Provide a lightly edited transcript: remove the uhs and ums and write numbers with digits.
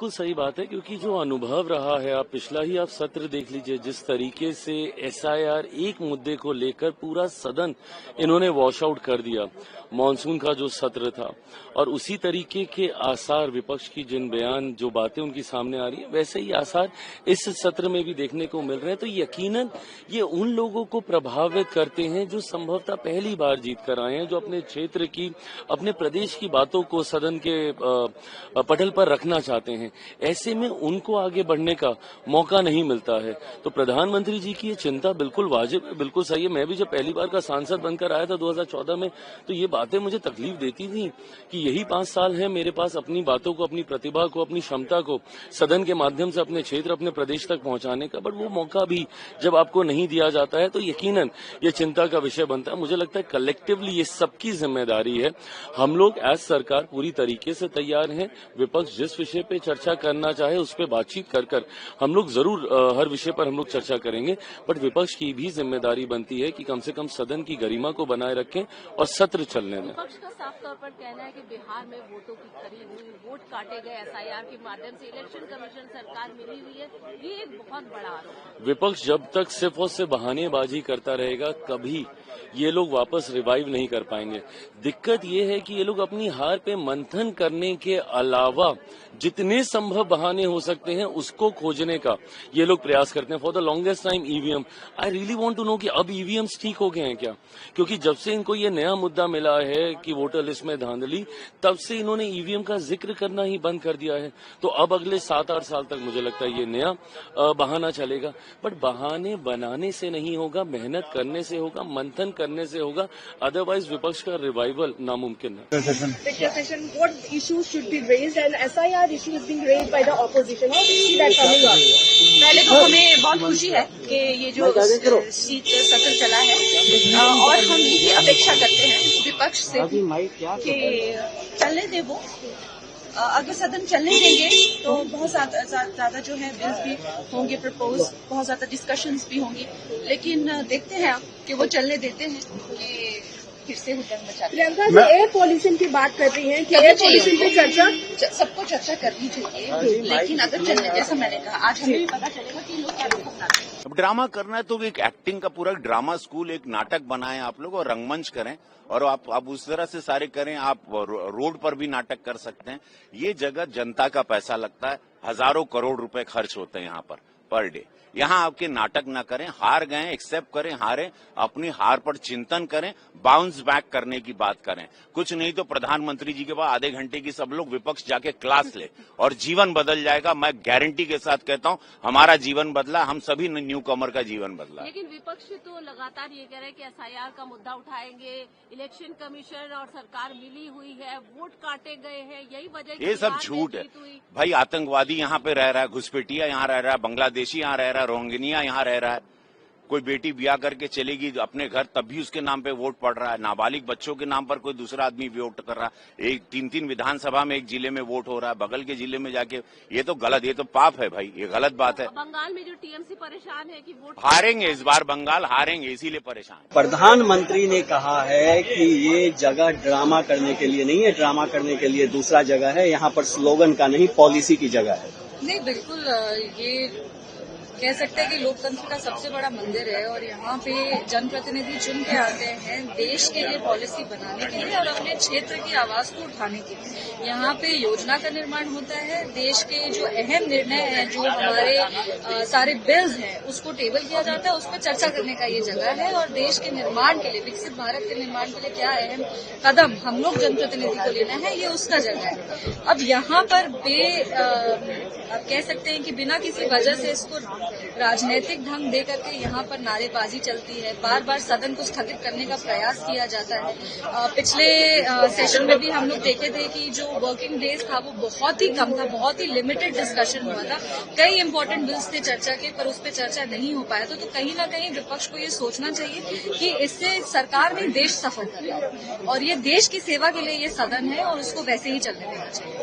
बिल्कुल सही बात है, क्योंकि जो अनुभव रहा है, आप पिछला ही आप सत्र देख लीजिए, जिस तरीके से एसआईआर एक मुद्दे को लेकर पूरा सदन इन्होंने वॉश आउट कर दिया, मानसून का जो सत्र था, और उसी तरीके के आसार विपक्ष की जिन बयान जो बातें उनकी सामने आ रही है, वैसे ही आसार इस सत्र में भी देखने को मिल रहे हैं। तो यकीनन ये उन लोगों को प्रभावित करते हैं जो संभवतः पहली बार जीत कर आए हैं, जो अपने क्षेत्र की, अपने प्रदेश की बातों को सदन के पटल पर रखना चाहते हैं। ऐसे में उनको आगे बढ़ने का मौका नहीं मिलता है। तो प्रधानमंत्री जी की ये चिंता बिल्कुल वाजिब है, बिल्कुल सही है। मैं भी जब पहली बार का सांसद बनकर आया था 2014 में, तो ये बातें मुझे तकलीफ देती थी कि यही 5 साल है मेरे पास अपनी बातों को, अपनी प्रतिभा को, अपनी क्षमता को सदन के माध्यम से अपने क्षेत्र, अपने प्रदेश तक पहुंचाने का, बट वो मौका भी जब आपको नहीं दिया जाता है तो यकीनन ये चिंता का विषय बनता है। मुझे लगता है कलेक्टिवली ये सबकी जिम्मेदारी है। हम लोग एज सरकार पूरी तरीके से तैयार हैं। विपक्ष जिस विषय पे चर्चा करना चाहे उस पर बातचीत कर हम लोग जरूर हर विषय पर हम लोग चर्चा करेंगे, बट विपक्ष की भी जिम्मेदारी बनती है कि कम से कम सदन की गरिमा को बनाए रखें और सत्र चलने दें। विपक्ष का साफ तौर पर कहना है कि बिहार में वोटों की खरीद हुई, वोट काटे गए एसआईआर के माध्यम से, इलेक्शन कमीशन सरकार मिली हुई है, ये एक बहुत बड़ा आरोप है। विपक्ष जब तक सिर्फ और सिर्फ बहानेबाजी करता रहेगा, कभी ये लोग वापस रिवाइव नहीं कर पाएंगे। दिक्कत ये है कि ये लोग अपनी हार पे मंथन करने के अलावा जितने संभव बहाने हो सकते हैं उसको खोजने का ये लोग प्रयास करते हैं। For the longest time EVM, I really want to know कि अब ईवीएम्स ठीक हो गए हैं क्या? क्योंकि जब से इनको ये नया मुद्दा मिला है कि वोटर लिस्ट में धांधली, तब से इन्होंने ईवीएम का जिक्र करना ही बंद कर दिया है। तो अब अगले 7-8 साल तक मुझे लगता है ये नया बहाना चलेगा। बट बहाने बनाने से नहीं होगा, मेहनत करने से होगा, मंथन करने से होगा, अदरवाइज विपक्ष का रिवाइवल नामुमकिन है। What issues should be raised, and SIR issue is being raised by the opposition. How do you see that coming up? पहले तो हमें बहुत खुशी है कि ये जो सीट सत्र चला है, और हम ये अपेक्षा करते हैं विपक्ष से कि चलने दे वो, अगर सदन चलने देंगे तो बहुत ज्यादा जो है बिल्स भी होंगे प्रपोज, बहुत ज्यादा डिस्कशंस भी होंगी, लेकिन देखते हैं कि वो चलने देते हैं कि फिर से हुड़दंग मचा। प्रियंका जी एयर पॉल्यूशन की बात कर रही हैं कि एयर पॉल्यूशन पे चर्चा, सबको चर्चा करनी चाहिए, लेकिन अगर चलने, जैसा मैंने कहा, आज हमें भी पता चलेगा कि लोग क्या बनाते हैं। अब ड्रामा करना है तो एक एक्टिंग का पूरा ड्रामा स्कूल, एक नाटक बनाएं आप लोग और रंगमंच करें, और आप उस तरह से सारे करें। आप रोड पर भी नाटक कर सकते हैं। ये जगह जनता का पैसा लगता है, हजारों करोड़ रुपए खर्च होते हैं यहाँ पर डे। यहाँ आपके नाटक ना करें, हार गए एक्सेप्ट करें, हारे, अपनी हार पर चिंतन करें, बाउंस बैक करने की बात करें। कुछ नहीं तो प्रधानमंत्री जी के बाद आधे घंटे की सब लोग विपक्ष जाके क्लास ले और जीवन बदल जाएगा। मैं गारंटी के साथ कहता हूँ, हमारा जीवन बदला, हम सभी न्यू कमर का जीवन बदला। लेकिन विपक्ष तो लगातार ये कह रहे हैं कि एसआईआर का मुद्दा उठाएंगे, इलेक्शन कमीशन और सरकार मिली हुई है, वोट काटे गए हैं, यही वजह। ये सब झूठ है भाई। आतंकवादी यहाँ पे रह रहा है, घुसपैठिया यहाँ रह रहा है, बांग्लादेशी यहाँ रह रहा है, रोहिंग्या यहाँ रह रहा है। कोई बेटी ब्याह करके चलेगी अपने घर, तब भी उसके नाम पे वोट पड़ रहा है। नाबालिग बच्चों के नाम पर कोई दूसरा आदमी वोट कर रहा है। 3-3 विधानसभा में एक जिले में वोट हो रहा है, बगल के जिले में जाके। ये तो गलत, ये तो पाप है भाई, ये गलत बात है। बंगाल में जो टीएमसी परेशान है कि वोट हारेंगे, इस बार बंगाल हारेंगे, इसीलिए परेशान। प्रधानमंत्री ने कहा है कि ये जगह ड्रामा करने के लिए नहीं है, ड्रामा करने के लिए दूसरा जगह है। यहाँ पर स्लोगन का नहीं, पॉलिसी की जगह है। नहीं, बिल्कुल ये कह सकते हैं कि लोकतंत्र का सबसे बड़ा मंदिर है, और यहाँ पे जनप्रतिनिधि चुन के आते हैं देश के लिए पॉलिसी बनाने के लिए और अपने क्षेत्र की आवाज को उठाने के लिए। यहाँ पे योजना का निर्माण होता है, देश के जो अहम निर्णय हैं, जो हमारे सारे बिल्स हैं, उसको टेबल किया जाता है, उस पर चर्चा करने का ये जगह है। और देश के निर्माण के लिए, विकसित भारत के निर्माण के लिए क्या अहम कदम हम लोग जनप्रतिनिधि को लेना है, ये उसका जगह है। अब यहाँ पर आप कह सकते हैं कि बिना किसी वजह से इसको राजनीतिक ढंग दे करके यहाँ पर नारेबाजी चलती है, बार बार सदन को स्थगित करने का प्रयास किया जाता है। पिछले सेशन में भी हम लोग देखे थे कि जो वर्किंग डेज था वो बहुत ही कम था, बहुत ही लिमिटेड डिस्कशन हुआ था। कई इंपॉर्टेंट बिल्स थे चर्चा के, पर उस पर चर्चा नहीं हो पाया था। तो कहीं ना कहीं विपक्ष को ये सोचना चाहिए कि इससे सरकार नहीं, देश सफर कर रहा है, और ये देश की सेवा के लिए ये सदन है और उसको वैसे ही चलने देना चाहिए।